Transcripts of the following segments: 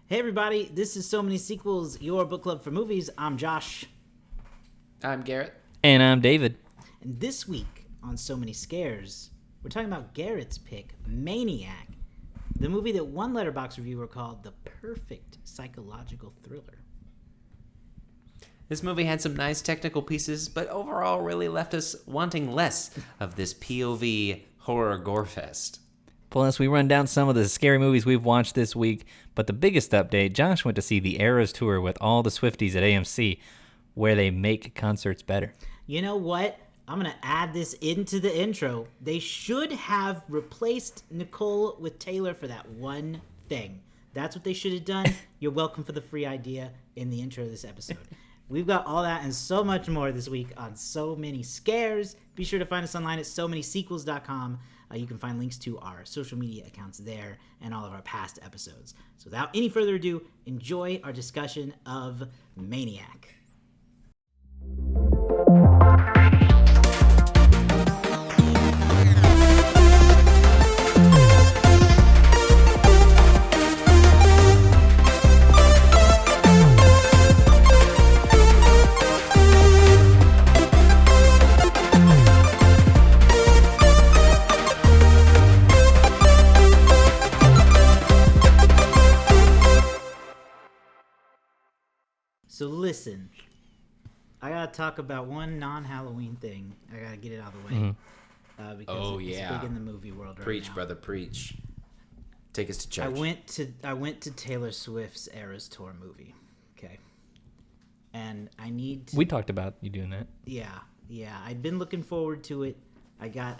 Hey everybody, this is So Many Sequels, your book club for movies. I'm Josh. I'm Garrett. And I'm David. And this week on So Many Scares, we're talking about Garrett's pick, Maniac, the movie that one Letterboxd reviewer called the perfect psychological thriller. This movie had some nice technical pieces, but overall really left us wanting less of this POV horror gore fest. Plus, we run down some of the scary movies we've watched this week, but the biggest update, Josh went to see the Eras Tour with all the Swifties at AMC, where they make concerts better. You know what? I'm going to add this into the intro. They should have replaced Nicole with Taylor for that one thing. That's what they should have done. You're welcome for the free idea in the intro of this episode. We've got all that and so much more this week on So Many Scares. Be sure to find us online at SoManySequels.com. You can find links to our social media accounts there and all of our past episodes. So without any further ado, enjoy our discussion of Maniac. So listen, I gotta talk about one non-Halloween thing. I gotta get it out of the way because it's big in the movie world right Preach, now. brother, preach. Take us to church. I went to Taylor Swift's Eras Tour movie. Okay, and I need to, We talked about you doing that. Yeah. I'd been looking forward to it. I got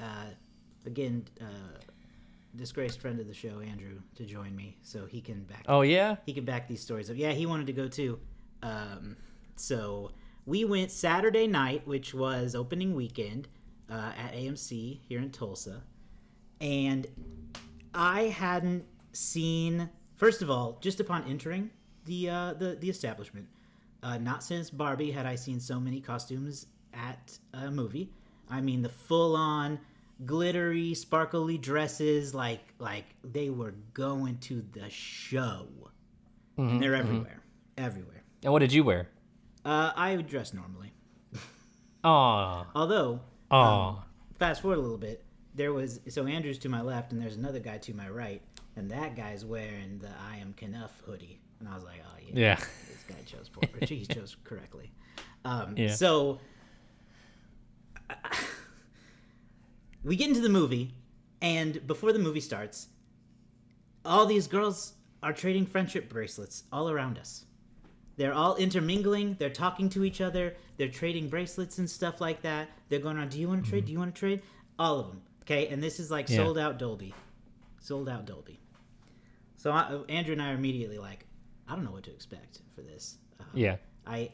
disgraced friend of the show Andrew to join me, so he can back. Oh yeah, He can back these stories up. Yeah, he wanted to go too. So we went Saturday night, which was opening weekend at AMC here in Tulsa, and I hadn't seen. First of all, just upon entering the establishment, not since Barbie had I seen so many costumes at a movie. I mean, the full-on glittery, sparkly dresses, like they were going to the show, and they're everywhere. And what did you wear? I would dress normally. Aw. Although, fast forward a little bit, so Andrew's to my left, and there's another guy to my right, and that guy's wearing the I Am Knuff hoodie, and I was like, oh yeah, this guy chose poor, or he chose correctly. So we get into the movie, and before the movie starts, all these girls are trading friendship bracelets all around us. They're all intermingling. They're talking to each other. They're trading bracelets and stuff like that. They're going on, do you want to trade? Do you want to trade? All of them. Okay, and this is like sold out Dolby. So Andrew and I are immediately like, I don't know what to expect for this. I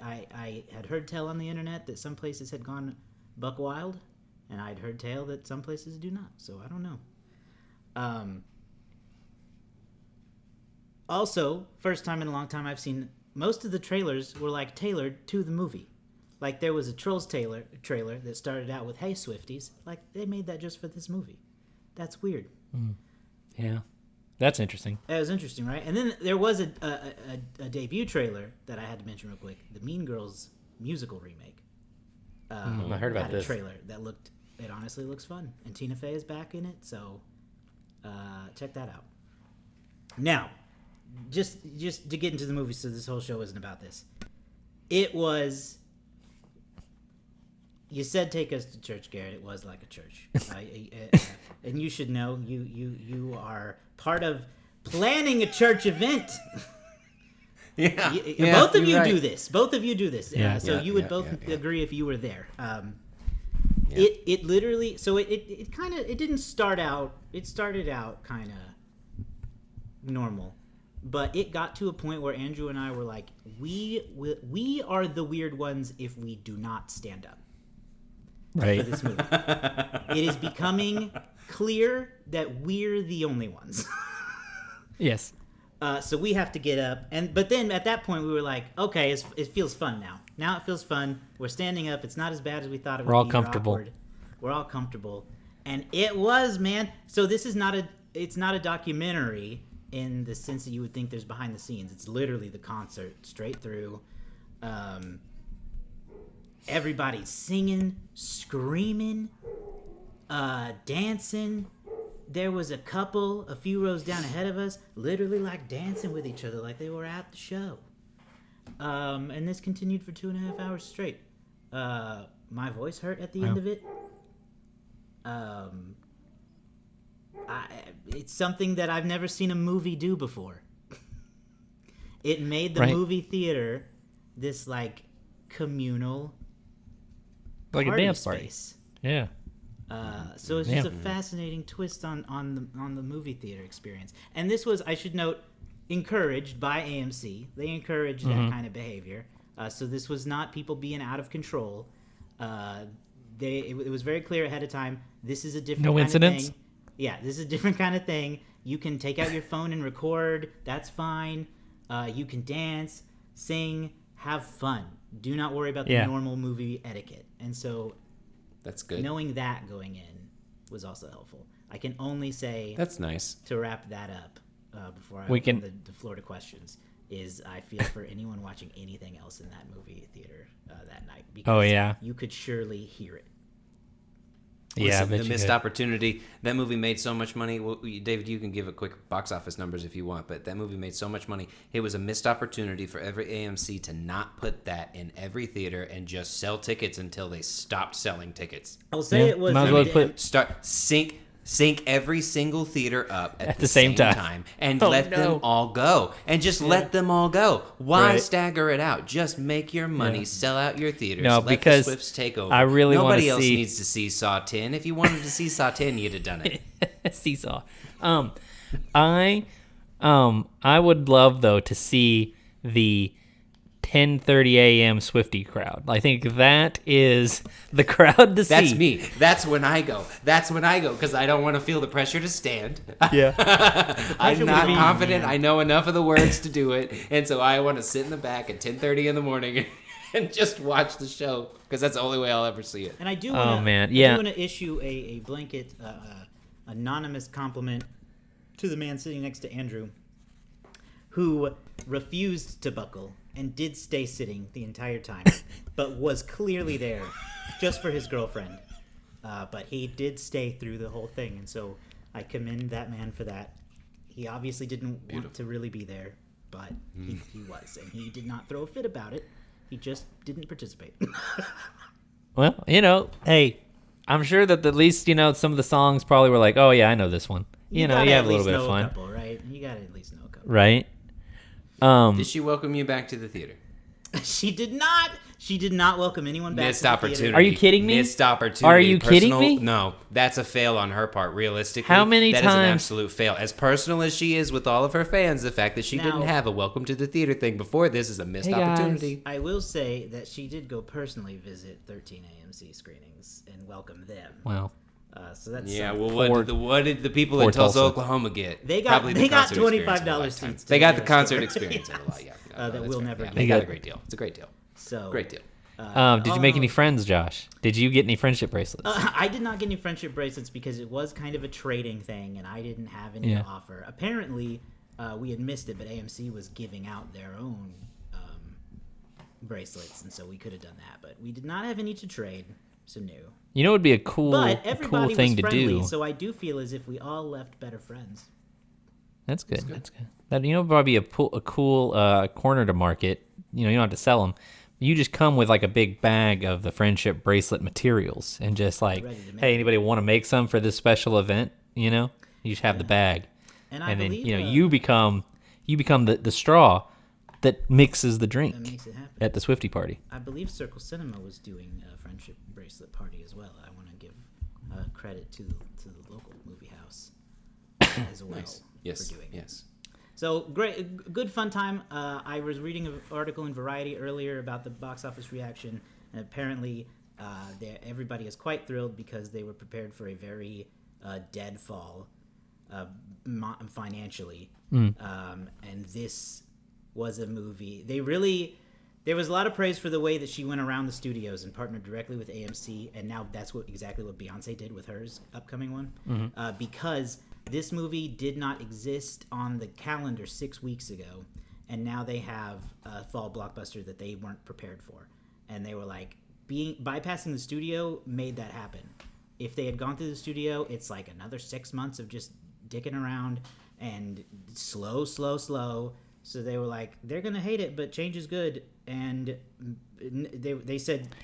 had heard tell on the internet that some places had gone buck wild, and I'd heard tale that some places do not. So I don't know. Also, first time in a long time I've seen most of the trailers were like tailored to the movie. Like there was a Trolls trailer that started out with "Hey Swifties," like they made that just for this movie. That's weird. Yeah, that's interesting. That was interesting, right? And then there was a debut trailer that I had to mention real quick: the Mean Girls musical remake. I heard about this. A trailer that it honestly looks fun, and Tina Fey is back in it, so check that out. Now, just to get into the movie, so this whole show isn't about this. It was. You said take us to church, Garrett. It was like a church, and you should know you are part of planning a church event. Both of you do this. So you would both agree if you were there. It literally. So it kind of it didn't start out. It started out kind of normal. But it got to a point where Andrew and I were like, we are the weird ones if we do not stand up for this movie. It is becoming clear that we're the only ones. Yes. So we have to get up. But then at that point, we were like, okay, it feels fun now. Now it feels fun. We're standing up. It's not as bad as we thought it would be. We're all comfortable. We're all comfortable. And it was, man. So this is not it's not a documentary. in the sense that you would think there's behind the scenes. It's literally the concert straight through. Everybody's singing, screaming, dancing. There was a couple a few rows down ahead of us, literally like dancing with each other like they were at the show. And this continued for 2.5 hours straight. My voice hurt at the end of it. It's something that I've never seen a movie do before. It made the movie theater this like communal, like a dance party. Space. Yeah. So it's just a fascinating twist on the movie theater experience. And this was, I should note, encouraged by AMC. They encouraged that kind of behavior. So this was not people being out of control. It was very clear ahead of time. This is a different kind incidents? of thing. Yeah, this is a different kind of thing. You can take out your phone and record. That's fine. You can dance, sing, have fun. Do not worry about the normal movie etiquette. And so that's good. Knowing that going in was also helpful. I can only say that's nice. To wrap that up before I open the floor to questions is I feel for anyone watching anything else in that movie theater that night because you could surely hear it. Listen, the missed opportunity. That movie made so much money. Well, David, you can give a quick box office numbers if you want, but that movie made so much money. It was a missed opportunity for every AMC to not put that in every theater and just sell tickets until they stopped selling tickets. I'll say it was. Might as well Sync every single theater up at the same time and let them all go. And just let them all go. Why stagger it out? Just make your money, sell out your theaters. No, let because the Swifts take over. I really want to see... Nobody else needs to see Saw 10. If you wanted to see Saw 10, you'd have done it. Seesaw. I would love, though, to see the 10:30 a.m. Swiftie crowd. I think that is the crowd to see. That's me. That's when I go. Because I don't want to feel the pressure to stand. Yeah. I'm not confident. I know enough of the words to do it. And so I want to sit in the back at 10:30 in the morning and just watch the show. Because that's the only way I'll ever see it. And I do want to issue a blanket anonymous compliment to the man sitting next to Andrew, who refused to buckle and did stay sitting the entire time, but was clearly there just for his girlfriend. But he did stay through the whole thing, and so I commend that man for that. He obviously didn't want to really be there, but he was, and he did not throw a fit about it. He just didn't participate. Well, hey, I'm sure that at least, some of the songs probably were like, oh, yeah, I know this one. You have a little bit of fun. Couple, right? You got to at least know a couple. Right? Did she welcome you back to the theater? She did not. She did not welcome anyone back. Missed opportunity. Theater. Are you kidding me? Missed opportunity. Are you kidding me? No, that's a fail on her part. Realistically, how many that times? That is an absolute fail. As personal as she is with all of her fans, the fact that she didn't have a welcome to the theater thing before this is a missed opportunity. I will say that she did go personally visit 13 AMC screenings and welcome them. Wow. So that's what did the people in Tulsa, Oklahoma get? They got $25 seats. They got the concert experience a lot. Yeah, that we'll never get. They got a great deal. It's a great deal. So great deal. Did you make any friends, Josh? Did you get any friendship bracelets? I did not get any friendship bracelets because it was kind of a trading thing, and I didn't have any to offer. Apparently, we had missed it, but AMC was giving out their own bracelets, and so we could have done that. But we did not have any to trade, so no. It would be a cool thing to do. So I do feel as if we all left better friends. That's good. That's good. That probably a cool corner to market. You don't have to sell them. You just come with like a big bag of the friendship bracelet materials and just like, hey, anybody want to make some for this special event? You just have the bag, and then you become the straw that mixes the drink at the Swiftie party. I believe Circle Cinema was doing a friendship bracelet party as well. I want to give credit to the local movie house as well for doing it. So great, good fun time. I was reading an article in Variety earlier about the box office reaction, and apparently everybody is quite thrilled because they were prepared for a very dead fall financially, and this was a movie. There was a lot of praise for the way that she went around the studios and partnered directly with AMC, and now that's exactly what Beyonce did with hers upcoming one, because this movie did not exist on the calendar 6 weeks ago, and now they have a fall blockbuster that they weren't prepared for. And they were like, bypassing the studio made that happen. If they had gone through the studio, it's like another 6 months of just dicking around and slow. So they were like, they're going to hate it, but change is good. And they said,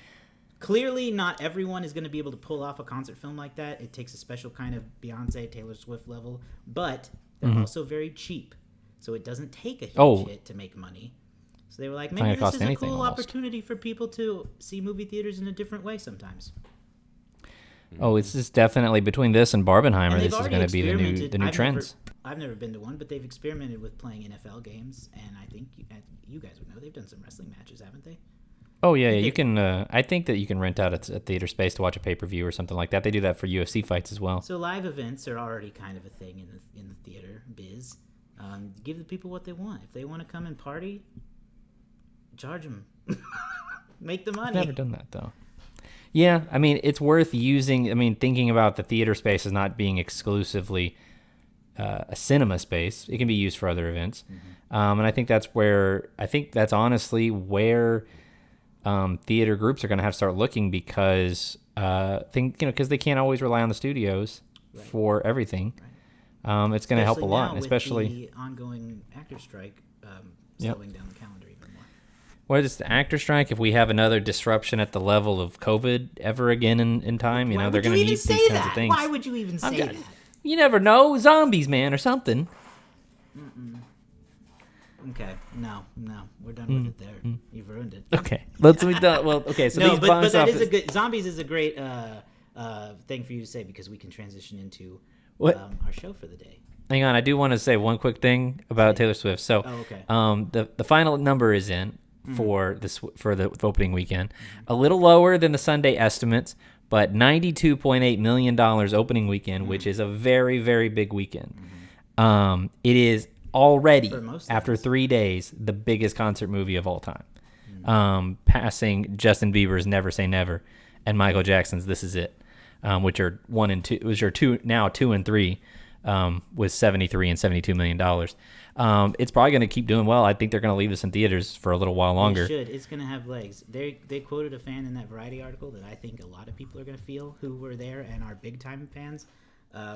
clearly not everyone is going to be able to pull off a concert film like that. It takes a special kind of Beyonce, Taylor Swift level. But they're also very cheap. So it doesn't take a huge hit to make money. So they were like, maybe this is a cool opportunity for people to see movie theaters in a different way sometimes. Oh, it's just definitely between this and Barbenheimer, this is going to be the new trends. I've never been to one, but they've experimented with playing NFL games, and I think you guys would know they've done some wrestling matches, haven't they? Oh yeah, you can. I think that you can rent out a theater space to watch a pay-per-view or something like that. They do that for UFC fights as well. So live events are already kind of a thing in the theater biz. Give the people what they want. If they want to come and party, charge them. Make the money. I've never done that though. Yeah, I mean, it's worth using. I mean, thinking about the theater space as not being exclusively a cinema space, it can be used for other events, and I think that's honestly where theater groups are going to have to start looking, because because they can't always rely on the studios for everything. Right. It's going to help a lot, especially with the ongoing actor strike slowing down the calendar even more. What is the actor strike? If we have another disruption at the level of COVID ever again in time, they're going to need these kinds of things. Why would you even say that? You never know. Zombies, man, or something. Okay, no, we're done with it there. You've ruined it. Okay, let's be done. Well, okay, so no, but that is a good. Zombies is a great thing for you to say, because we can transition into our show for the day. Hang on, I do want to say one quick thing about Taylor Swift. So, the final number is in for the opening weekend, a little lower than the Sunday estimates, but $92.8 million opening weekend, which is a very, very big weekend. It is already, after 3 days, the biggest concert movie of all time, passing Justin Bieber's Never Say Never and Michael Jackson's This Is It, which are 1 and 2, which are 2 and 3, with $73 and $72 million. It's probably going to keep doing well. I think they're going to leave this in theaters for a little while longer. It should. It's going to have legs. They quoted a fan in that Variety article that I think a lot of people are going to feel who were there and are big time fans,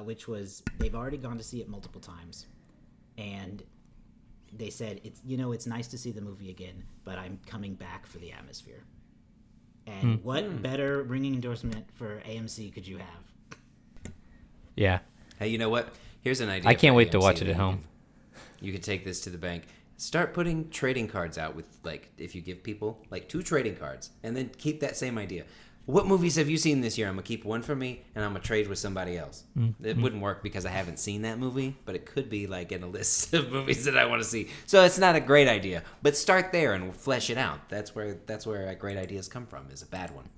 which was they've already gone to see it multiple times, and they said it's nice to see the movie again, but I'm coming back for the atmosphere. And what better ringing endorsement for AMC could you have? Yeah. Hey, you know what? Here's an idea. I can't wait to watch it at home. You could take this to the bank. Start putting trading cards out with, if you give people, 2 trading cards, and then keep that same idea. What movies have you seen this year? I'm going to keep one for me, and I'm going to trade with somebody else. It wouldn't work because I haven't seen that movie, but it could be, in a list of movies that I want to see. So it's not a great idea, but start there and flesh it out. That's where great ideas come from, is a bad one.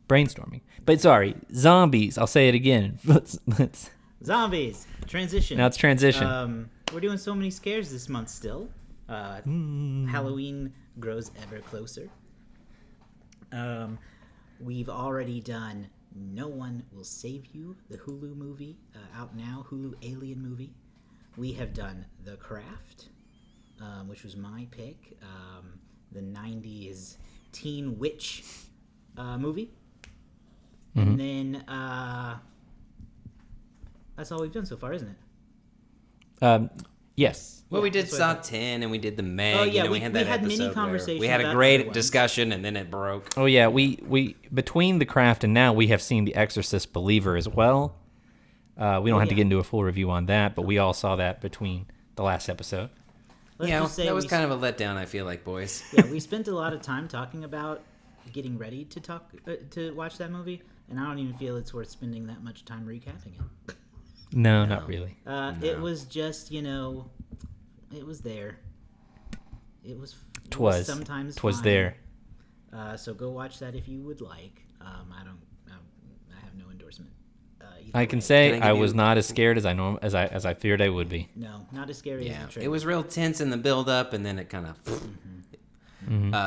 Brainstorming. But sorry, zombies. I'll say it again. Let's Zombies. Transition. Now it's transition. We're doing so many scares this month still. Halloween grows ever closer. We've already done No One Will Save You, the Hulu movie, out now, Hulu Alien movie. We have done The Craft, which was my pick, the 90s teen witch movie. And then that's all we've done so far, isn't it? Yes. Well, we did Saw 10 and we did The Meg. Oh, yeah, we had that had episode many conversations. We had a great discussion and then it broke. Oh, yeah. We between The Craft and now we have seen The Exorcist Believer as well. We don't have to get into a full review on that, but we all saw that between the last episode. That was kind of a letdown, I feel like, boys. Yeah, we spent a lot of time talking about getting ready to watch that movie, and I don't even feel it's worth spending that much time recapping it. No, not really. No. It was just, it was there. It was sometimes Twas fine. there. So go watch that if you would like. I have no endorsement. I can say I was not as scared as I feared I would be. No, not as scary as the trailer. It was real tense in the build up, and then it kind of.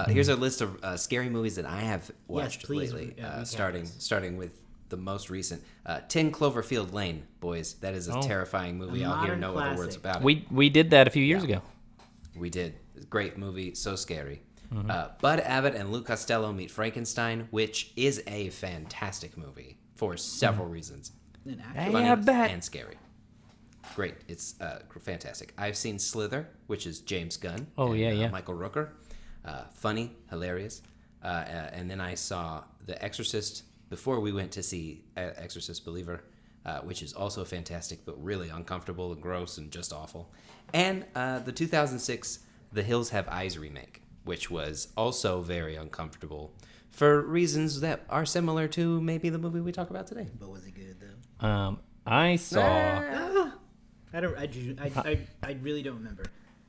Here's a list of scary movies that I have watched lately. Starting with the most recent. 10 Cloverfield Lane, boys. That is a terrifying movie. I'll hear no other words about it. We did that a few years ago. We did. Great movie. So scary. Bud Abbott and Lou Costello Meet Frankenstein, which is a fantastic movie for several reasons. Funny and scary. Great. It's fantastic. I've seen Slither, which is James Gunn. Michael Rooker. Funny, hilarious. And then I saw The Exorcist before we went to see Exorcist Believer, which is also fantastic, but really uncomfortable and gross and just awful. And the 2006 The Hills Have Eyes remake, which was also very uncomfortable for reasons that are similar to maybe the movie we talk about today. But was it good though? I saw. I really don't remember.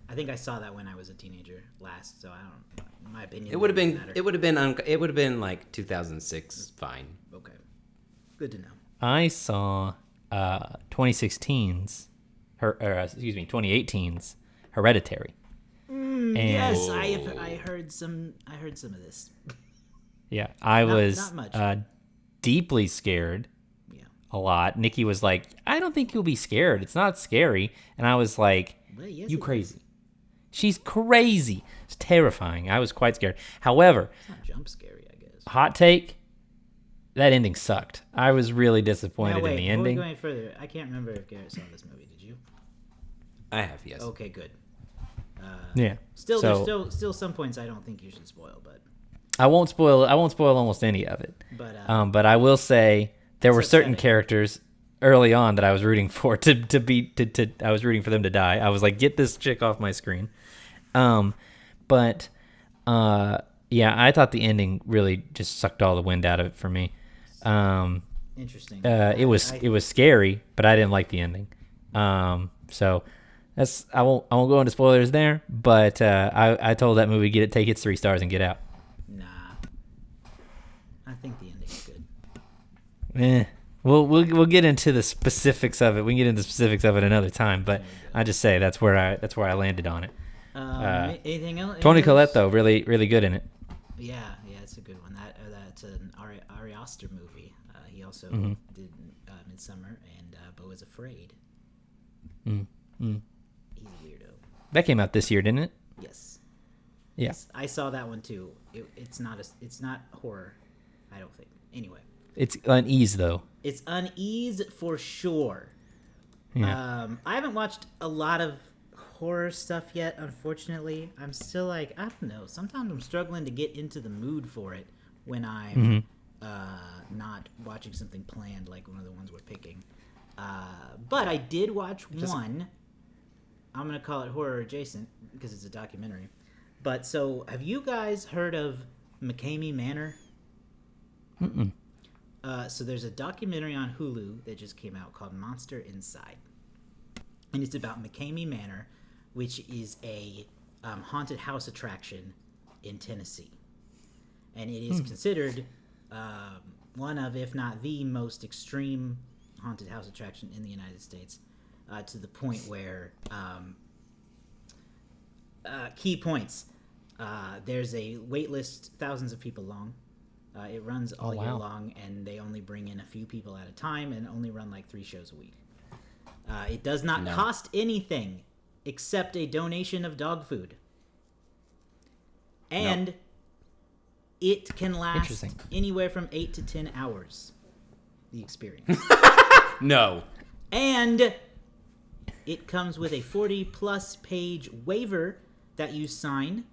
I think I saw that when I was a teenager last, so I don't. In my opinion, it would have been like 2006. Fine. Okay. Good to know. I saw 2016's 2018's Hereditary. Yes, I heard some of this. Yeah, I was not much. Deeply scared. Yeah. A lot. Nikki was like, "I don't think you'll be scared. It's not scary." And I was like, Well, yes, "You crazy." She's crazy. It's terrifying. I was quite scared. However, it's not jump scary, I guess. hot take, that ending sucked. I was really disappointed in the ending. Before we go any further, I can't remember if Garrett saw this movie. Did you? I have, yes. Okay, good. Yeah. There's still some points I don't think you should spoil, but I won't spoil almost any of it. But I will say there were certain characters early on that I was rooting for I was rooting for them to die. I was like, get this chick off my screen. Yeah, I thought the ending really just sucked all the wind out of it for me. Interesting. It was scary, but I didn't like the ending. So that's I won't go into spoilers there. But I told that movie take its 3 stars and get out. Nah, I think the ending's good. We'll get into the specifics of it. We can get into the specifics of it another time. But I just say that's where I landed on it. Anything else? Toni Collette though, really really good in it. Yeah, it's a good one. That's an Ari Aster movie. He also did Midsummer and Beau is Afraid. He's a weirdo. That came out this year, didn't it? Yes. Yeah. Yes, I saw that one too. It's not horror, I don't think. Anyway. It's unease though. It's unease for sure. Yeah. I haven't watched a lot of horror stuff yet, unfortunately. I'm still like, I don't know. Sometimes I'm struggling to get into the mood for it when I'm not watching something planned like one of the ones we're picking. But I did watch one. I'm going to call it horror adjacent because it's a documentary. But so, have you guys heard of McCamey Manor? Mm-mm. So there's a documentary on Hulu that just came out called Monster Inside. And it's about McCamey Manor, which is a haunted house attraction in Tennessee. And it is considered one of, if not the most extreme haunted house attraction in the United States, to the point where key points. There's a wait list thousands of people long. It runs all year long, and they only bring in a few people at a time and only run like 3 shows a week. It does not cost anything except a donation of dog food. And it can last anywhere from 8 to 10 hours, the experience. No. And it comes with a 40-plus page waiver that you sign,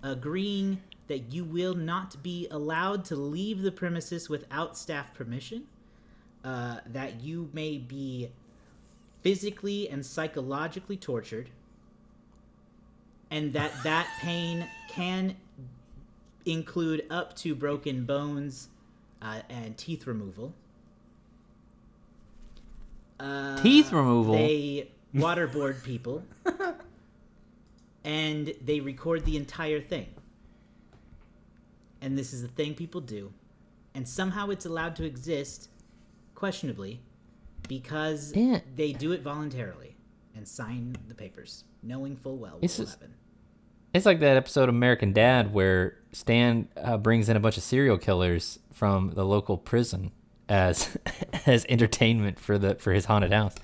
agreeing that you will not be allowed to leave the premises without staff permission, that you may be physically and psychologically tortured, and that pain can include up to broken bones and teeth removal. Teeth removal? They waterboard people, and they record the entire thing. And this is the thing people do. And somehow it's allowed to exist, questionably, because they do it voluntarily and sign the papers, knowing full well what will happen. It's like that episode of American Dad where Stan brings in a bunch of serial killers from the local prison, as as entertainment for his haunted house.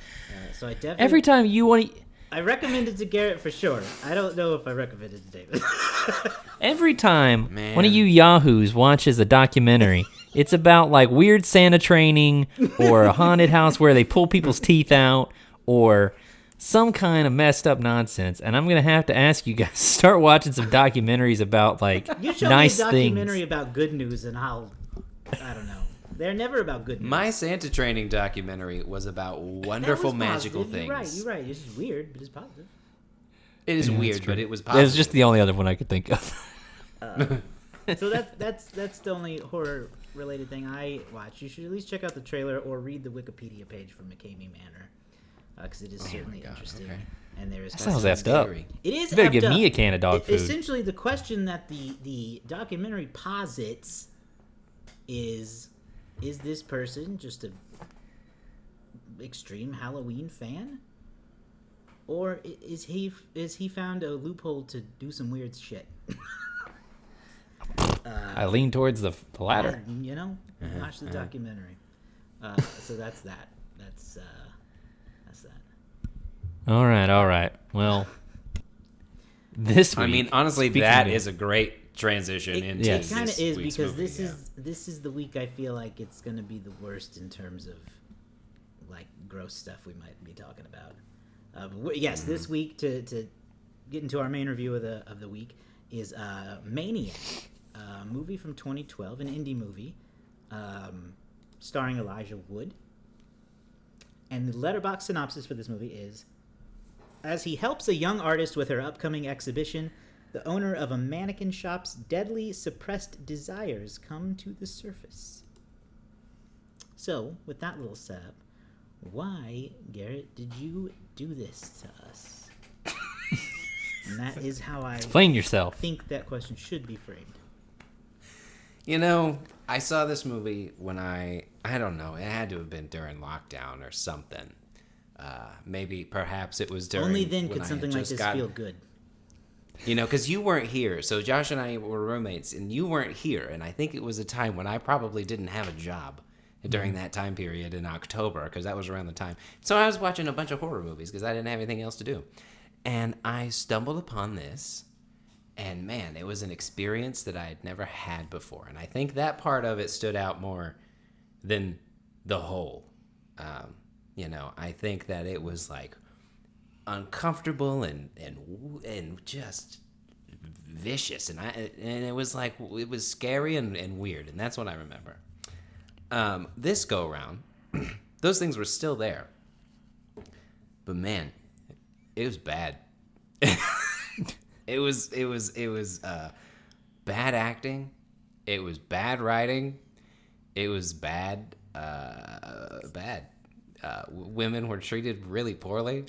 So I definitely Every time you want to. I recommend it to Garrett for sure. I don't know if I recommend it to David. Every time one of you yahoos watches a documentary, it's about like weird Santa training or a haunted house where they pull people's teeth out or some kind of messed up nonsense. And I'm going to have to ask you guys, start watching some documentaries about like you show nice me a documentary things. about good news and I don't know. They're never about good news. My Santa training documentary was about wonderful magical things. You're right. It's just weird, but it's positive. It is weird, but it was positive. It was just the only other one I could think of. So that's the only horror related thing I watch. You should at least check out the trailer or read the Wikipedia page for McCamey Manor, because it is certainly interesting. Okay. And there is sounds effed up. It is. You better effed give up. me a can of dog food. Essentially, the question that the documentary posits is this person just a extreme Halloween fan, or is he found a loophole to do some weird shit? I lean towards the latter. Watch the documentary. So that's that. That's that. All right. Well, this week. I mean, honestly, that is a great transition into. It kind of is, because this is the week I feel like it's going to be the worst in terms of like gross stuff we might be talking about. Yes, this week to get into our main review of the week is Maniac, a movie from 2012, an indie movie starring Elijah Wood. And the letterbox synopsis for this movie is: as he helps a young artist with her upcoming exhibition, the owner of a mannequin shop's deadly suppressed desires come to the surface. So, with that little setup, why, Garrett, did you do this to us? And that is how I explain yourself. Think that question should be framed. I saw this movie when I don't know, it had to have been during lockdown or something. Perhaps it was during. Only then could something like this feel good. Because you weren't here. So Josh and I were roommates, and you weren't here. And I think it was a time when I probably didn't have a job during that time period in October, because that was around the time. So I was watching a bunch of horror movies because I didn't have anything else to do. And I stumbled upon this, and man, it was an experience that I had never had before. And I think that part of it stood out more than the whole. I think that it was like uncomfortable and just vicious, and it was like, it was scary and weird, and that's what I remember. This go around, those things were still there, but man, it was bad. It was bad acting. It was bad writing. It was bad. Women were treated really poorly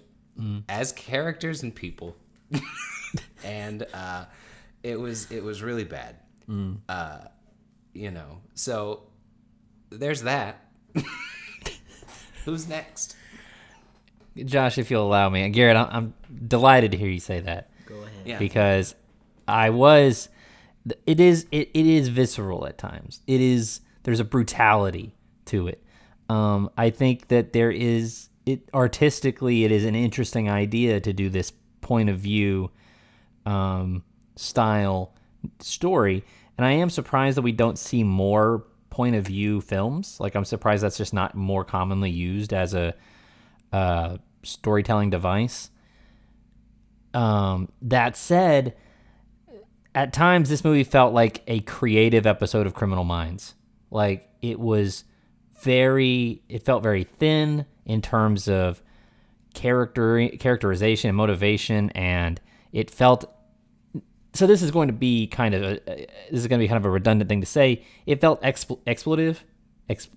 as characters and people, and it was really bad. So there's that. Who's next? Josh, if you'll allow me. Garrett, I'm delighted to hear you say that. Go ahead. Yeah. Because it is visceral at times. There's a brutality to it. I think that artistically, it is an interesting idea to do this point of view style story. And I am surprised that we don't see more point of view films. Like, I'm surprised that's just not more commonly used as a storytelling device. That said, at times this movie felt like a creative episode of Criminal Minds. Like, it felt very thin in terms of characterization and motivation, and it felt. So this is going to be kind of a redundant thing to say. It felt exploitive. It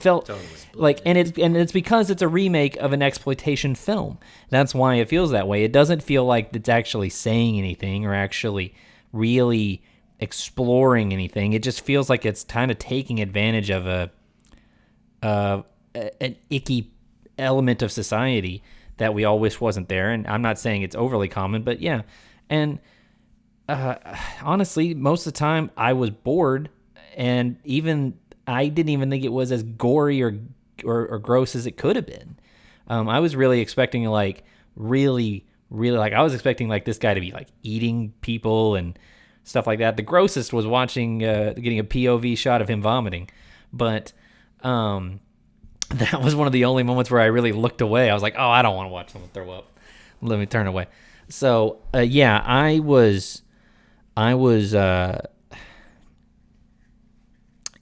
felt totally like, and it's because it's a remake of an exploitation film. That's why it feels that way. It doesn't feel like it's actually saying anything or actually really exploring anything. It just feels like it's kind of taking advantage of an icky element of society that we all wish wasn't there. And I'm not saying it's overly common, but yeah. And honestly, most of the time I was bored and even I didn't even think it was as gory or gross as it could have been. I was really expecting like really like I was expecting like this guy to be like eating people and stuff like that. The grossest was watching getting a POV shot of him vomiting, but that was one of the only moments where I really looked away. I was like, oh, I don't want to watch someone throw up. Let me turn away. So yeah, I was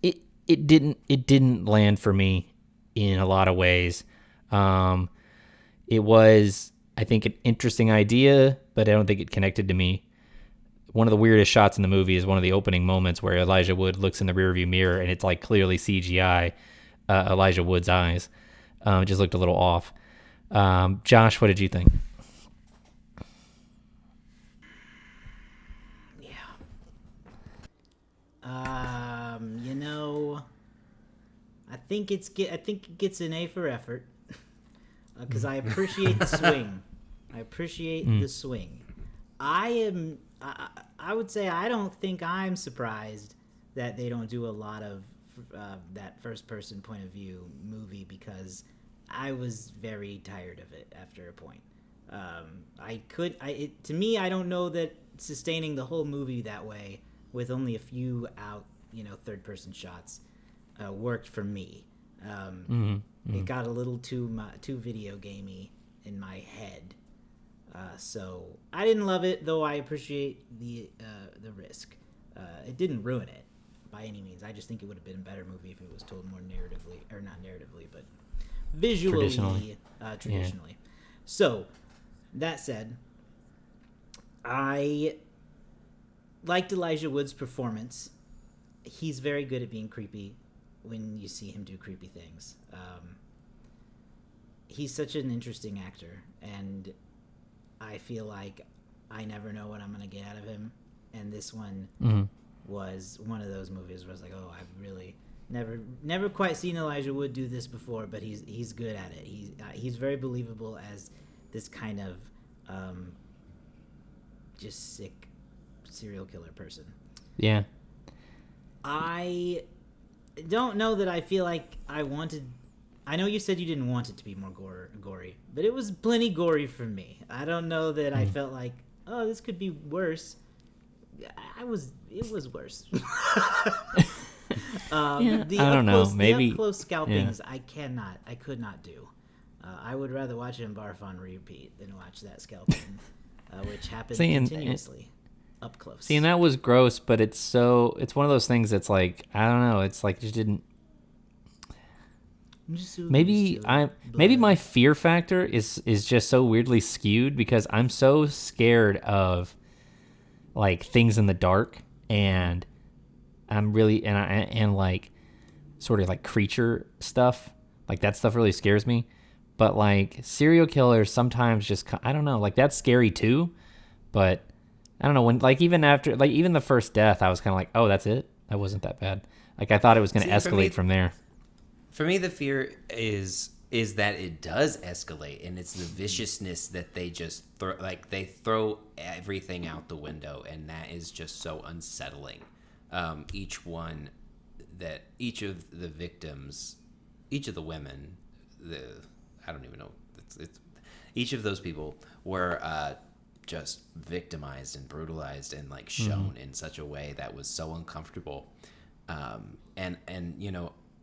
it didn't land for me in a lot of ways. It was, I think, an interesting idea, but I don't think it connected to me. One of the weirdest shots in the movie is one of the opening moments where Elijah Wood looks in the rearview mirror and it's like clearly CGI Elijah Wood's eyes. It just looked a little off. Josh, what did you think? I think it gets an A for effort because I appreciate the swing. I appreciate the swing. I would say I don't think I'm surprised that they don't do a lot of that first person point of view movie because I was very tired of it after a point. To me, I don't know that sustaining the whole movie that way with only a few out, third person shots worked for me. It got a little too video gamey in my head. So I didn't love it, though I appreciate the risk. It didn't ruin it by any means. I just think it would have been a better movie if it was told more narratively, or not narratively, but visually, traditionally. Yeah. So that said, I liked Elijah Wood's performance. He's very good at being creepy when you see him do creepy things. He's such an interesting actor, and I feel like I never know what I'm going to get out of him. And this one was one of those movies where I was like, oh, I've really never quite seen Elijah Wood do this before, but he's good at it. He's very believable as this kind of just sick serial killer person. Yeah. I don't know that I feel like I know you said you didn't want it to be more gory, but it was plenty gory for me. I don't know that I felt like, oh, this could be worse. It was worse. I don't know. Maybe the up-close scalpings, yeah. I could not do. I would rather watch him barf on repeat than watch that scalping, which happens continuously. Up close. See, and that was gross, but it's one of those things that's like, I don't know, it's like just didn't. Maybe my fear factor is just so weirdly skewed because I'm so scared of like things in the dark, and I'm really and like sort of like creature stuff, like that stuff really scares me. But like serial killers sometimes just, I don't know, like that's scary too, but I don't know, when like even the first death, I was kind of like, oh, that's it? That wasn't that bad. Like I thought it was going to escalate from there. For me, the fear is that it does escalate, and it's the viciousness that they just throw everything out the window, and that is just so unsettling. Each of the victims, each of the women, I don't even know, it's each of those people were just victimized and brutalized and like shown in such a way that was so uncomfortable. And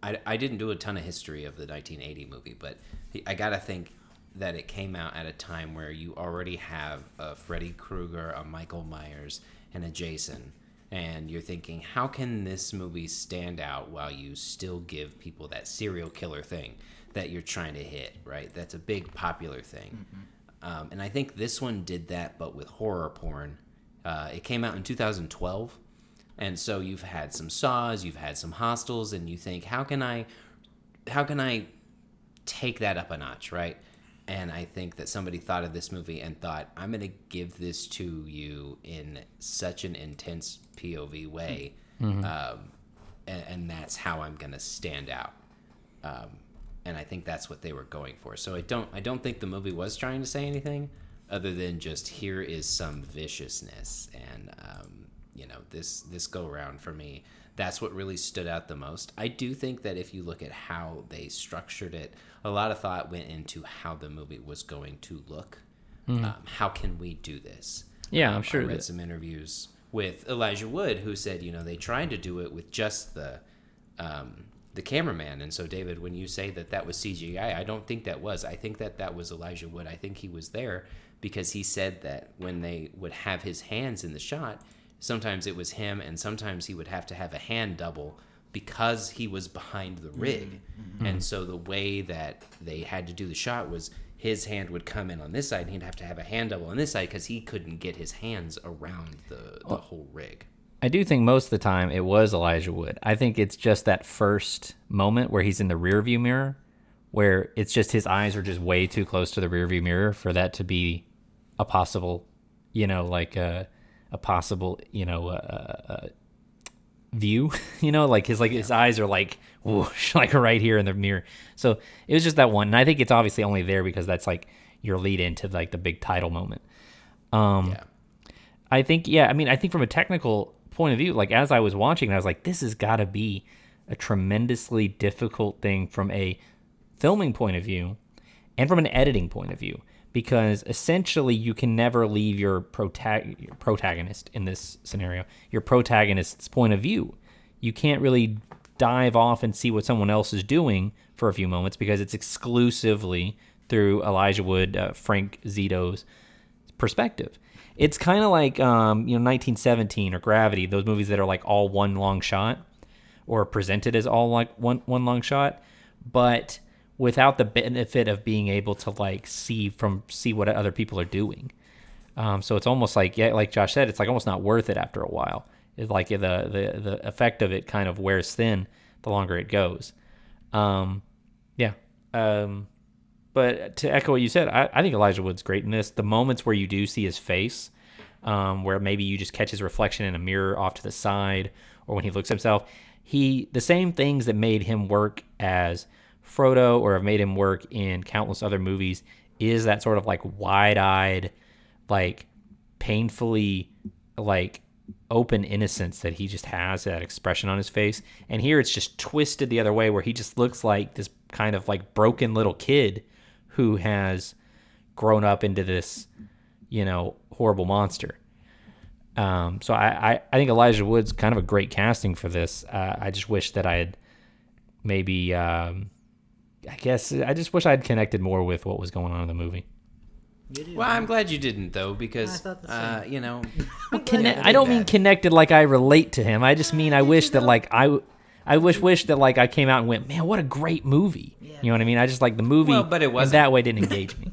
I didn't do a ton of history of the 1980 movie, but I gotta think that it came out at a time where you already have a Freddy Krueger, a Michael Myers, and a Jason, and you're thinking, how can this movie stand out while you still give people that serial killer thing that you're trying to hit, right? That's a big popular thing. And I think this one did that, but with horror porn. It came out in 2012. And so you've had some Saws, you've had some Hostels, and you think, how can I take that up a notch, right? And I think that somebody thought of this movie and thought, I'm going to give this to you in such an intense POV way, and that's how I'm going to stand out. And I think that's what they were going for. So I don't think the movie was trying to say anything other than just here is some viciousness, and this go around for me, that's what really stood out the most. I do think that if you look at how they structured it, a lot of thought went into how the movie was going to look. How can we do this? Yeah, I'm sure. I read some interviews with Elijah Wood, who said, they tried to do it with just the cameraman. And so, David, when you say that was CGI, I don't think that was. I think that was Elijah Wood. I think he was there because he said that when they would have his hands in the shot, sometimes it was him, and sometimes he would have to have a hand double because he was behind the rig. Mm-hmm. And so the way that they had to do the shot was his hand would come in on this side, and he'd have to have a hand double on this side because he couldn't get his hands around the whole rig. I do think most of the time it was Elijah Wood. I think it's just that first moment where he's in the rear view mirror, where it's just his eyes are just way too close to the rear view mirror for that to be a possible, a possible, view, his eyes are like whoosh, like right here in the mirror. So it was just that one. And I think it's obviously only there because that's like your lead into like the big title moment. I think from a technical point of view, like as I was watching, I was like, this has got to be a tremendously difficult thing from a filming point of view and from an editing point of view, because essentially you can never leave your protagonist in this scenario, your protagonist's point of view. You can't really dive off and see what someone else is doing for a few moments because it's exclusively through Elijah Wood, Frank Zito's perspective. It's kind of like 1917 or Gravity, those movies that are like all one long shot or presented as all like one long shot, but without the benefit of being able to like see what other people are doing. So it's almost like, like Josh said, it's like almost not worth it after a while. It's like the effect of it kind of wears thin the longer it goes. But to echo what you said, I think Elijah Wood's great in this. The moments where you do see his face, where maybe you just catch his reflection in a mirror off to the side, or when he looks at himself, the same things that made him work as Frodo or have made him work in countless other movies is that sort of like wide-eyed, like painfully like open innocence that he just has, that expression on his face. And here it's just twisted the other way where he just looks like this kind of like broken little kid who has grown up into this, horrible monster. So I think Elijah Wood's kind of a great casting for this. I just wish that I had maybe, I just wish I had connected more with what was going on in the movie. Well, I'm glad you didn't, though, because, I don't mean connected like I relate to him. I just mean I wish that like I wish that like I came out and went, man, what a great movie. Yeah. You know what I mean? I just like the movie, but it wasn't. In that way didn't engage me.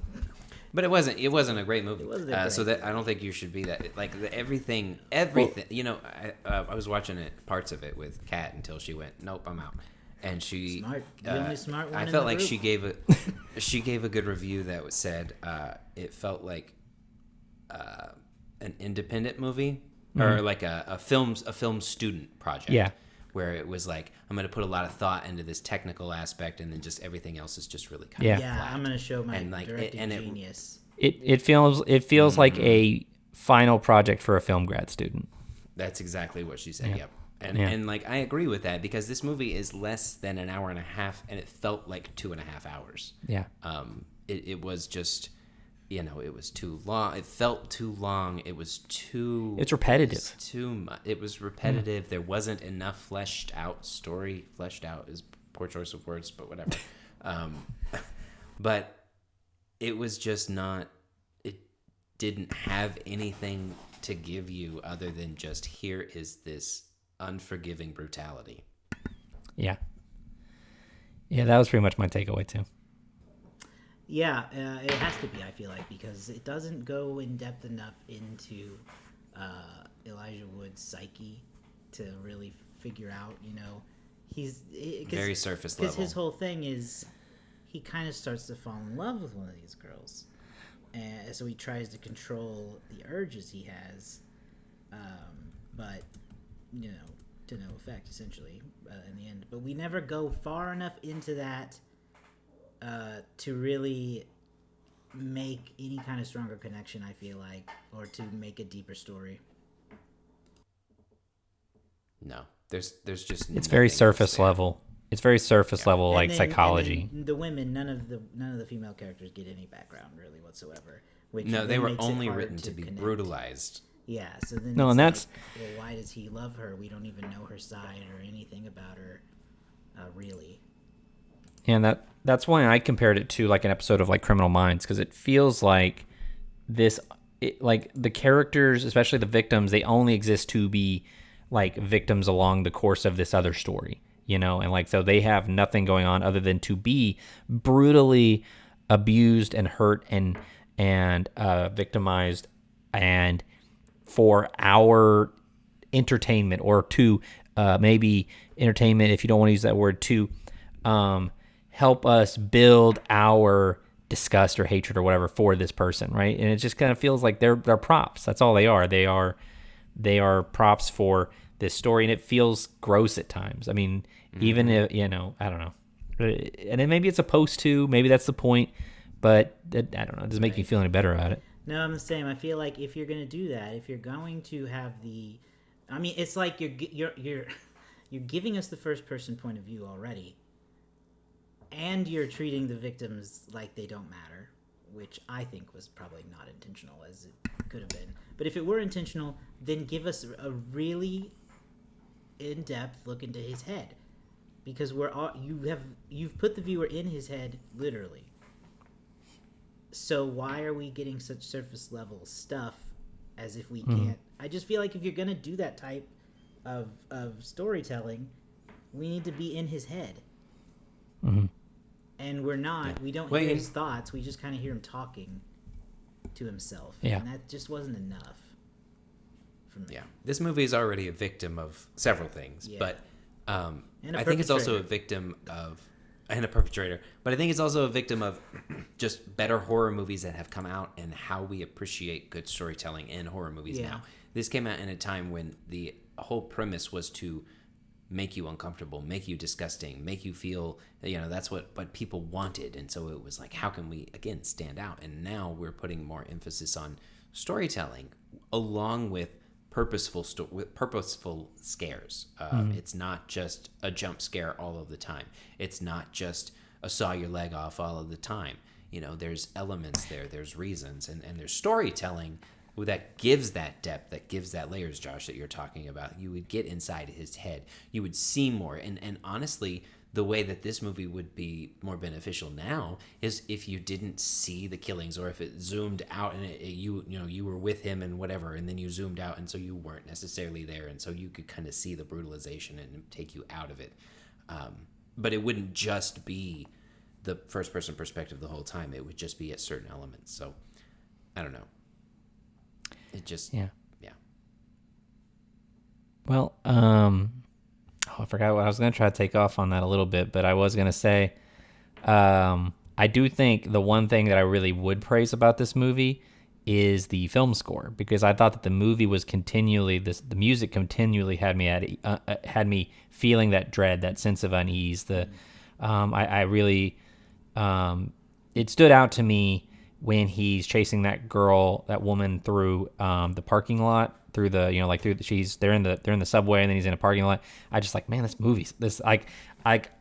But it wasn't a great movie. So that I don't think you should be that like everything. Well, I was watching parts of it with Kat until she went, nope, I'm out. And she smart. The only smart one I felt like she gave a good review that said it felt like an independent movie or like a film student project. Yeah. Where it was like, I'm going to put a lot of thought into this technical aspect, and then just everything else is just really kind of flat. I'm going to show my directing genius. It feels like a final project for a film grad student. That's exactly what she said. Yep. And like I agree with that because this movie is less than an hour and a half, and it felt like 2.5 hours. Yeah. It was just, it was too long. It felt too long. It was too. It's repetitive. It was too much. It was repetitive. There wasn't enough fleshed out story. Fleshed out is poor choice of words, but whatever. But it was just not. It didn't have anything to give you other than just here is this unforgiving brutality. Yeah, that was pretty much my takeaway too. Yeah, it has to be, I feel like, because it doesn't go in depth enough into Elijah Wood's psyche to really figure out, he's very surface level. Because his whole thing is he kind of starts to fall in love with one of these girls, and so he tries to control the urges he has, but to no effect, essentially, in the end. But we never go far enough into that to really make any kind of stronger connection, I feel like, or to make a deeper story. No, there's just it's very surface level. It's very surface level, like psychology. And the women, none of the female characters get any background really whatsoever. Which no, they were only written to be connect. Brutalized. Yeah, so then no, and that's well, why does he love her? We don't even know her side or anything about her, really. And that's why I compared it to like an episode of like Criminal Minds, because it feels like like the characters, especially the victims, they only exist to be like victims along the course of this other story, and like so they have nothing going on other than to be brutally abused and hurt and victimized, and for our entertainment, or to maybe entertainment, if you don't want to use that word, to help us build our disgust or hatred or whatever for this person, right? And it just kind of feels like they're props. That's all they are. They are props for this story, and it feels gross at times. I mean, even if, I don't know. And then maybe it's supposed to, maybe that's the point, but I don't know. It doesn't make me feel any better about it. No, I'm the same. I feel like if you're going to do that, if you're going to have it's like you're giving us the first person point of view already, and you're treating the victims like they don't matter, which I think was probably not intentional, as it could have been. But if it were intentional, then give us a really in-depth look into his head, because you've put the viewer in his head literally. So why are we getting such surface level stuff as if we can't? I just feel like if you're gonna do that type of storytelling, we need to be in his head. Mm-hmm. And we're not. We don't hear his thoughts. We just kind of hear him talking to himself. Yeah. And that just wasn't enough for me. Yeah. This movie is already a victim of several things, but I think it's also a victim of, and a perpetrator, but I think it's also a victim of just better horror movies that have come out and how we appreciate good storytelling in horror movies now. This came out in a time when the whole premise was to make you uncomfortable, make you disgusting, make you feel, that's what people wanted. And so it was like, how can we, again, stand out? And now we're putting more emphasis on storytelling along with purposeful scares. It's not just a jump scare all of the time. It's not just a saw your leg off all of the time. There's elements there, there's reasons, and there's storytelling that gives that depth, that gives that layers, Josh, that you're talking about. You would get inside his head. You would see more. And honestly, the way that this movie would be more beneficial now is if you didn't see the killings, or if it zoomed out and you were with him and whatever, and then you zoomed out, and so you weren't necessarily there, and so you could kind of see the brutalization and take you out of it. But it wouldn't just be the first-person perspective the whole time. It would just be at certain elements. So, I don't know. It just yeah. Well, I forgot what I was going to try to take off on that a little bit, but I was going to say, I do think the one thing that I really would praise about this movie is the film score, because I thought that the movie was the music continually had me feeling that dread, that sense of unease. I really, it stood out to me when he's chasing that woman through the parking lot, they're in the subway, and then he's in a parking lot. I just like, man,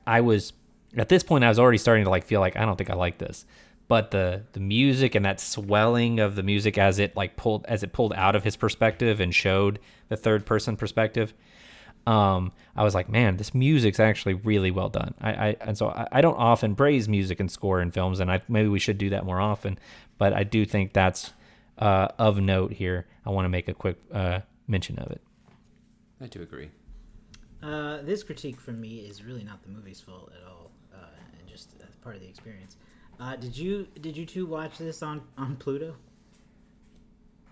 I was at this point, I was already starting to feel like I don't think I like this, but the music and that swelling of the music as it pulled out of his perspective and showed the third person perspective. I was like, man, this music's actually really well done. So I don't often praise music and score in films, and maybe we should do that more often. But I do think that's of note here. I want to make a quick mention of it. I do agree. This critique from me is really not the movie's fault at all, and just part of the experience. Did you two watch this on Pluto?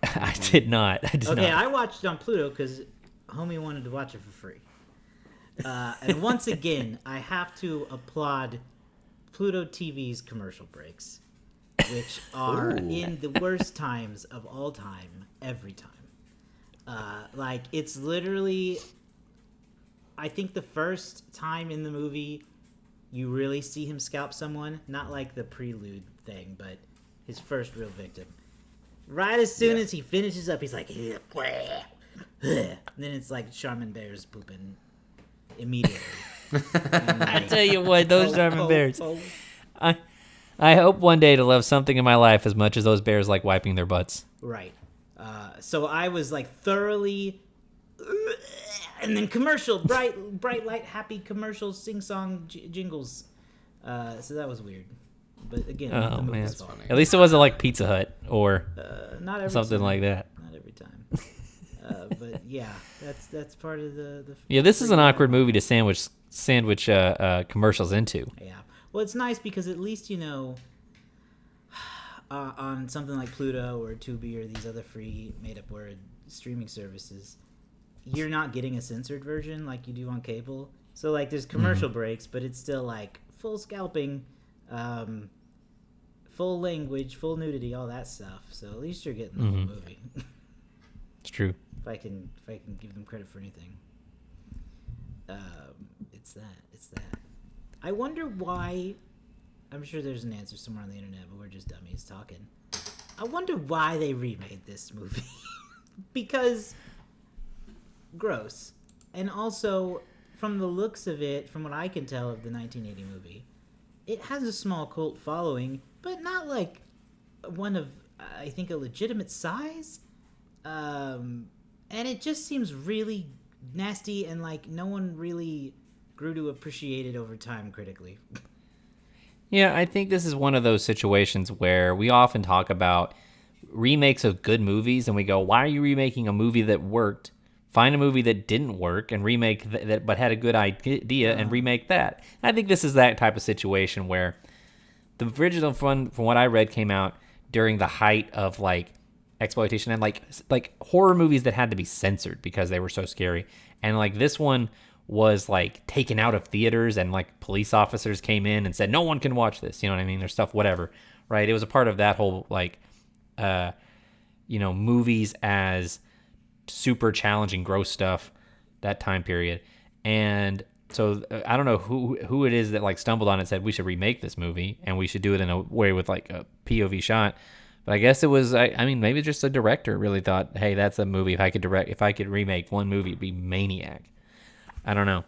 I did not. I watched it on Pluto because homie wanted to watch it for free. And once again, I have to applaud Pluto TV's commercial breaks, which are in the worst times of all time, every time. It's literally, I think the first time in the movie you really see him scalp someone, not like the prelude thing, but his first real victim. Right as soon as he finishes up, he's like, And then it's like Charmin bears pooping immediately. I tell you what, those Charmin bears. I hope one day to love something in my life as much as those bears like wiping their butts. Right. So I was like thoroughly, and then commercial, bright light, happy commercials, sing-song jingles. So that was weird. But again, oh man, that's funny. At least it wasn't like Pizza Hut or not every something time. like that. Not every time. But yeah, that's part of the yeah, this is an awkward movie to sandwich commercials into. Yeah. Well, it's nice because at least, on something like Pluto or Tubi or these other free made-up word streaming services, you're not getting a censored version like you do on cable. So, like, there's commercial breaks, but it's still, like, full scalping, full language, full nudity, all that stuff. So at least you're getting the whole movie. It's true. If I can give them credit for anything, it's that. I wonder why. I'm sure there's an answer somewhere on the internet, but we're just dummies talking. I wonder why they remade this movie. Because gross. And also, from the looks of it, from what I can tell of the 1980 movie, it has a small cult following, but not like one of, I think, a legitimate size. And it just seems really nasty, and like no one really grew to appreciate it over time critically. Yeah, I think this is one of those situations where we often talk about remakes of good movies, and we go, why are you remaking a movie that worked? Find a movie that didn't work and remake that but had a good idea and remake that. I think this is that type of situation where the original one, from what I read, came out during the height of like exploitation and like horror movies that had to be censored because they were so scary. And like this one was like taken out of theaters, and like police officers came in and said no one can watch this, you know what I mean? There's stuff, whatever, right? It was a part of that whole like movies as super challenging gross stuff, that time period. And so I don't know who it is that like stumbled on it and said we should remake this movie and we should do it in a way with like a POV shot. But I guess it was, I mean, maybe just a director really thought, hey, that's a movie. If I could remake one movie, it'd be Maniac. I don't know.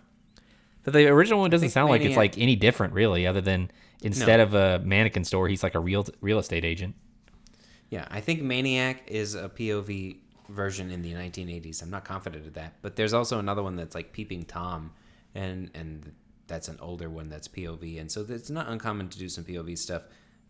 But the original one doesn't sound like it's like any different, really, other than instead of a mannequin store, he's like a real estate agent. Yeah, I think Maniac is a POV version in the 1980s. I'm not confident of that. But there's also another one that's like Peeping Tom, and that's an older one that's POV. And so it's not uncommon to do some POV stuff.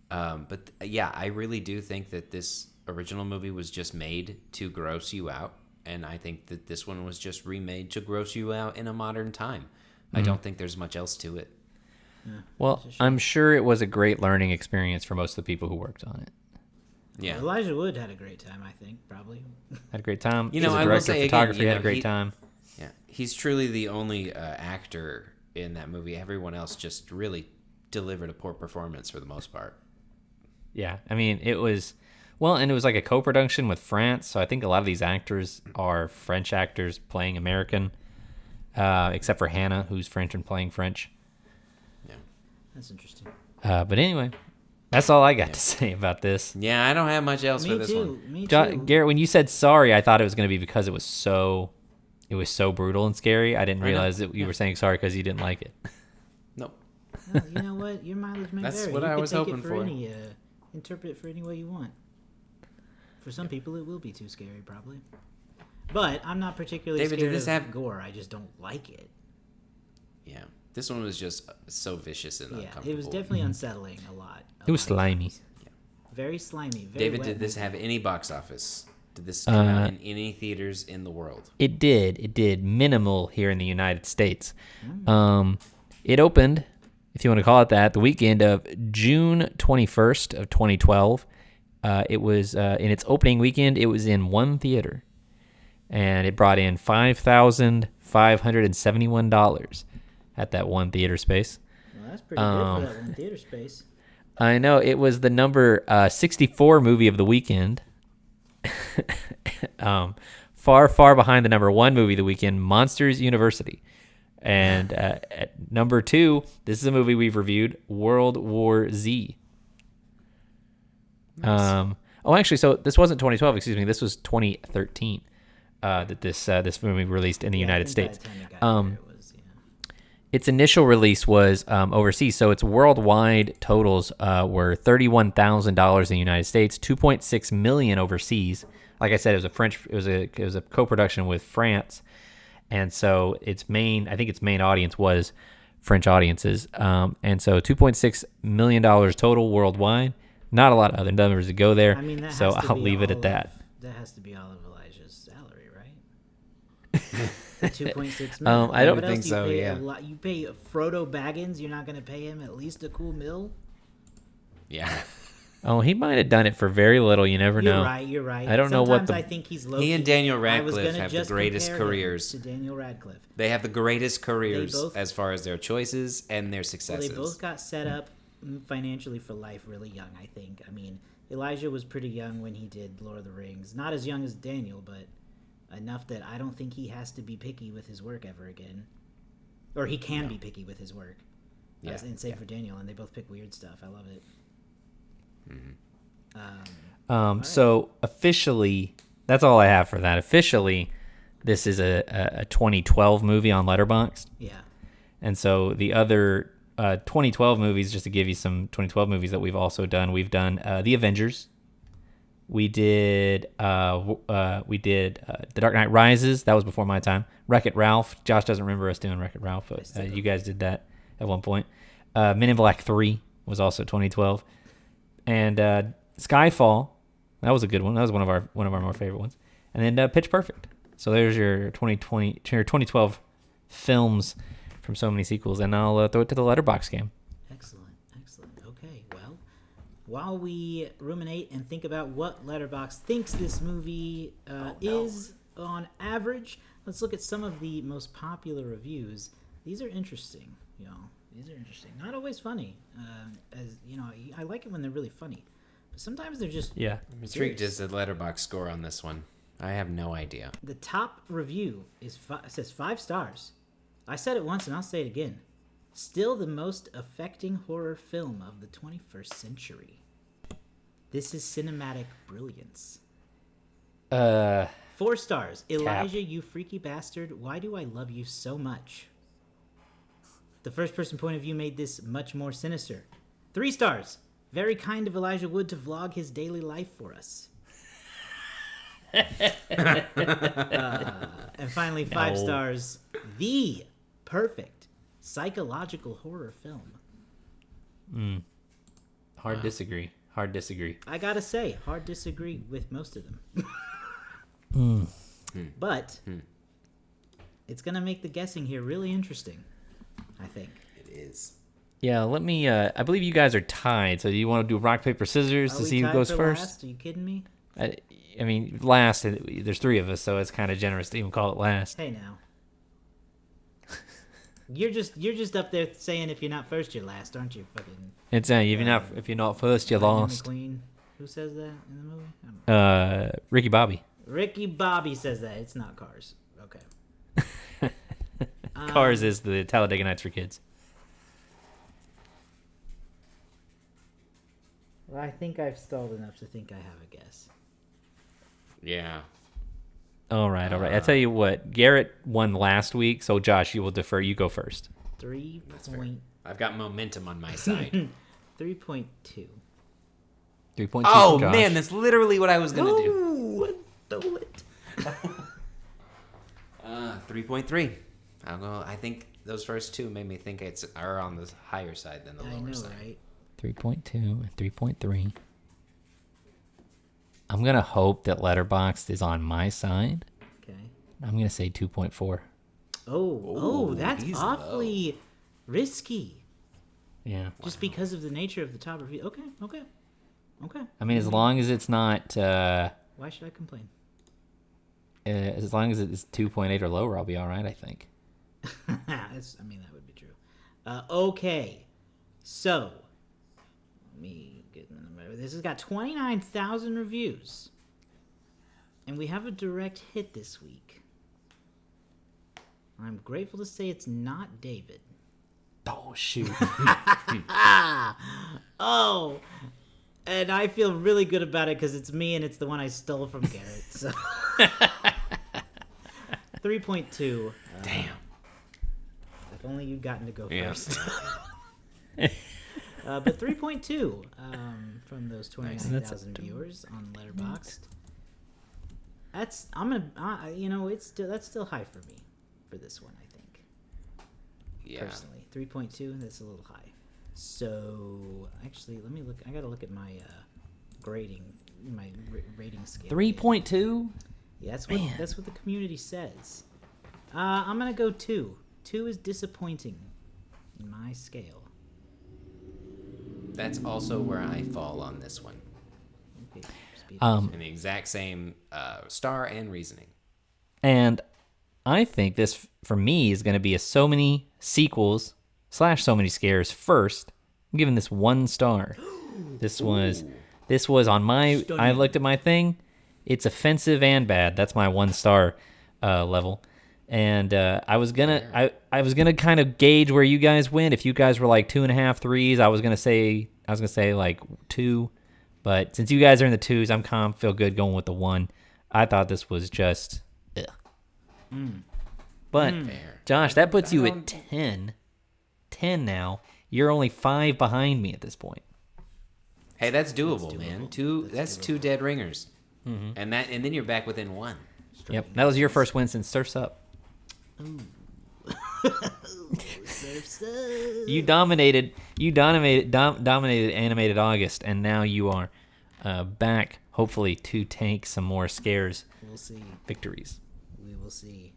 But yeah, I really do think that this original movie was just made to gross you out. And I think that this one was just remade to gross you out in a modern time. I don't think there's much else to it. Yeah, well, I'm sure it was a great learning experience for most of the people who worked on it. Yeah, well, Elijah Wood had a great time, I think, probably. Had a great time. You know, He's a I will director say of photography, again, had a great time. Yeah, he's truly the only actor in that movie. Everyone else just really delivered a poor performance for the most part. Yeah, I mean, it was... Well, and it was like a co-production with France, so I think a lot of these actors are French actors playing American, except for Hannah, who's French and playing French. Yeah. That's interesting. But anyway, that's all I got to say about this. Yeah, I don't have much else for this one. Me too. Garrett, when you said sorry, I thought it was going to be because it was so brutal and scary. I didn't realize that you were saying sorry because you didn't like it. Nope. Well, you know what? Your mileage may That's vary. what You I could was take hoping it for. Interpret it for any way you want. For some people, it will be too scary, probably. But I'm not particularly scared of gore. I just don't like it. Yeah, this one was just so vicious and uncomfortable. It was definitely unsettling a lot. It was slimy. Yeah. Very slimy. Very David, wet did this movie. have any box office? Did this come out in any theaters in the world? It did. Minimal here in the United States. It opened, if you want to call it that, the weekend of June 21st of 2012. It was in its opening weekend. It was in one theater, and it brought in $5,571 at that one theater space. Well, that's pretty good for that one theater space. I know. It was the number 64 movie of the weekend. Far, far behind the number 1 movie of the weekend, Monsters University. And at number 2, this is a movie we've reviewed, World War Z. Nice. Actually, so this wasn't 2012, excuse me. This was 2013. that this movie released in the United States. Was, Its initial release was overseas, so its worldwide totals were $31,000 in the United States, $2.6 million overseas. Like I said, it was a co-production with France, and so its main audience was French audiences, and so $2.6 million total worldwide. Not a lot of other numbers to go there, so I'll leave it at that. That has to be all of Elijah's salary, right? 2.6 million. I don't think so. Yeah, you pay Frodo Baggins. You're not going to pay him at least a cool $1 million. Yeah. Oh, he might have done it for very little. You never know. You're right. I don't know what I think he's low. He and Daniel Radcliffe have the greatest careers. To Daniel Radcliffe. They have the greatest careers as far as their choices and their successes. Well, they both got set up financially for life really young, I think. I mean, Elijah was pretty young when he did Lord of the Rings. Not as young as Daniel, but enough that I don't think he has to be picky with his work ever again. Or he can be picky with his work. Yeah. And same for Daniel, and they both pick weird stuff. I love it. Mm-hmm. So officially, that's all I have for that. Officially, this is a 2012 movie on Letterboxd. Yeah. And so the other 2012 movies, just to give you some 2012 movies that we've also done, we've done The Avengers. We did The Dark Knight Rises. That was before my time. Wreck-It Ralph. Josh doesn't remember us doing Wreck-It Ralph, but you guys did that at one point. Men in Black 3 was also 2012. And Skyfall, that was a good one. That was one of our more favorite ones. And then Pitch Perfect. So there's your 2012 films from so many sequels. And I'll throw it to the Letterboxd game. Excellent. Okay, well, while we ruminate and think about what Letterboxd thinks this movie is on average, let's look at some of the most popular reviews. These are interesting, These are interesting. Not always funny. As you know, I like it when they're really funny, but sometimes they're just I'm intrigued as the Letterboxd score on this one. I have no idea. The top review says 5 stars. I said it once and I'll say it again. Still the most affecting horror film of the 21st century. This is cinematic brilliance. 4 stars. Elijah, you freaky bastard. Why do I love you so much? The first person point of view made this much more sinister. 3 stars. Very kind of Elijah Wood to vlog his daily life for us. And finally, 5 stars. The perfect psychological horror film. Hard disagree. I gotta say, hard disagree with most of them. But it's gonna make the guessing here really interesting, I think. It is. Yeah, let me. I believe you guys are tied. So do you want to do rock, paper, scissors to see who goes first? Last? Are you kidding me? I mean, last. There's 3 of us, so it's kind of generous to even call it last. Hey now. You're just up there saying if you're not first, you're last, aren't you? Fucking. It's if you're not first, you're lost. McQueen. Who says that in the movie? Ricky Bobby. Ricky Bobby says that. It's not Cars. Okay. Cars is the Talladega Nights for kids. Well, I think I've stalled enough to think I have a guess. Yeah. All right. I tell you what, Garrett won last week, so Josh, you will defer. You go first. 3 point. I've got momentum on my side. 3.2. 3.2. Oh man, that's literally what I was gonna do. Do it. 3.3. I'll go. I think those first 2 made me think are on the higher side than the lower side. Right? 3.2 and 3.3. I'm going to hope that Letterboxd is on my side. Okay. I'm going to say 2.4. Oh, that's awfully risky. Yeah. Just because of the nature of the top review. Okay. I mean, as long as it's not... why should I complain? As long as it's 2.8 or lower, I'll be all right, I think. That would be true. Okay. So, let me get the number. This has got 29,000 reviews. And we have a direct hit this week. I'm grateful to say it's not David. Oh, shoot. Oh, and I feel really good about it because it's me and it's the one I stole from Garrett. So. 3.2. Damn. If only you'd gotten to go first. But 3.2 from those 29,000 viewers on Letterboxd. That's that's still high for me for this one, I think. Yeah. Personally, 3.2. That's a little high. So actually, let me look. I gotta look at my rating scale. 3.2. Yeah, that's what the community says. I'm gonna go 2. 2 is disappointing in my scale. That's also where I fall on this one. Okay, in the exact same star and reasoning. And I think this, for me, is going to be a so many sequels / so many scares first. I'm giving this 1 star. This was on my... Stunning. I looked at my thing. It's offensive and bad. That's my 1 star level. And I was gonna kind of gauge where you guys went. If you guys were like 2.5, 3s, I was gonna say like 2. But since you guys are in the 2s, I'm calm, feel good going with the 1. I thought this was just, ugh. But Josh, that puts you at 10. 10 now. You're only 5 behind me at this point. Hey, that's doable, man. That's 2 dead ringers, and then you're back within 1. Yep, that was your first win since Surf's Up. You dominated Animated August, and now you are back, hopefully, to take some more scares. We'll see. Victories. We will see.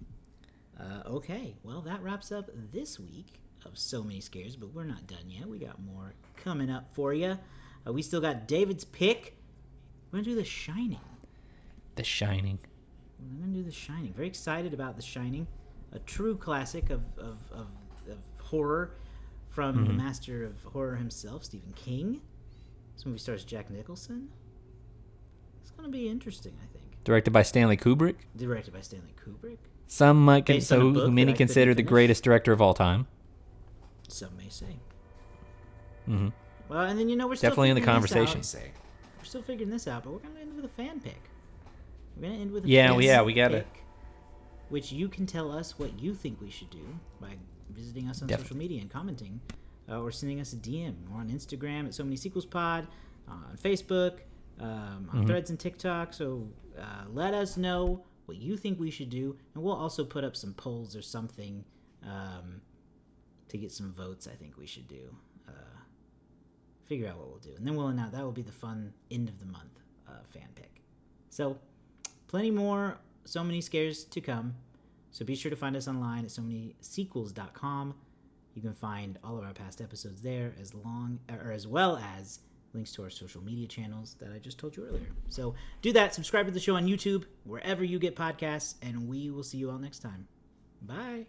Okay, well, that wraps up this week of So Many Scares, but we're not done yet. We got more coming up for you. We still got David's pick. We're going to do The Shining. The Shining. We're going to do The Shining. Very excited about The Shining. A true classic of horror from the master of horror himself, Stephen King. This movie stars Jack Nicholson. It's going to be interesting, I think. Directed by Stanley Kubrick. Some might who many consider the greatest director of all time. Some may say. Mm-hmm. Well, and then we're still definitely in the conversation. We're still figuring this out, but we're going to end with a fan pick. We're going to end with a we gotta pick, which you can tell us what you think we should do by visiting us on social media and commenting, or sending us a DM. We're on Instagram at So Many Sequels Pod, on Facebook, on Threads and TikTok. So let us know what you think we should do, and we'll also put up some polls or something to get some votes. I think we should do. Figure out what we'll do, and then we'll announce. That will be the fun end of the month fan pick. So plenty more So Many Scares to come. So be sure to find us online at SoManySequels.com. You can find all of our past episodes there, as well as links to our social media channels that I just told you earlier. So do that. Subscribe to the show on YouTube, wherever you get podcasts, and we will see you all next time. Bye.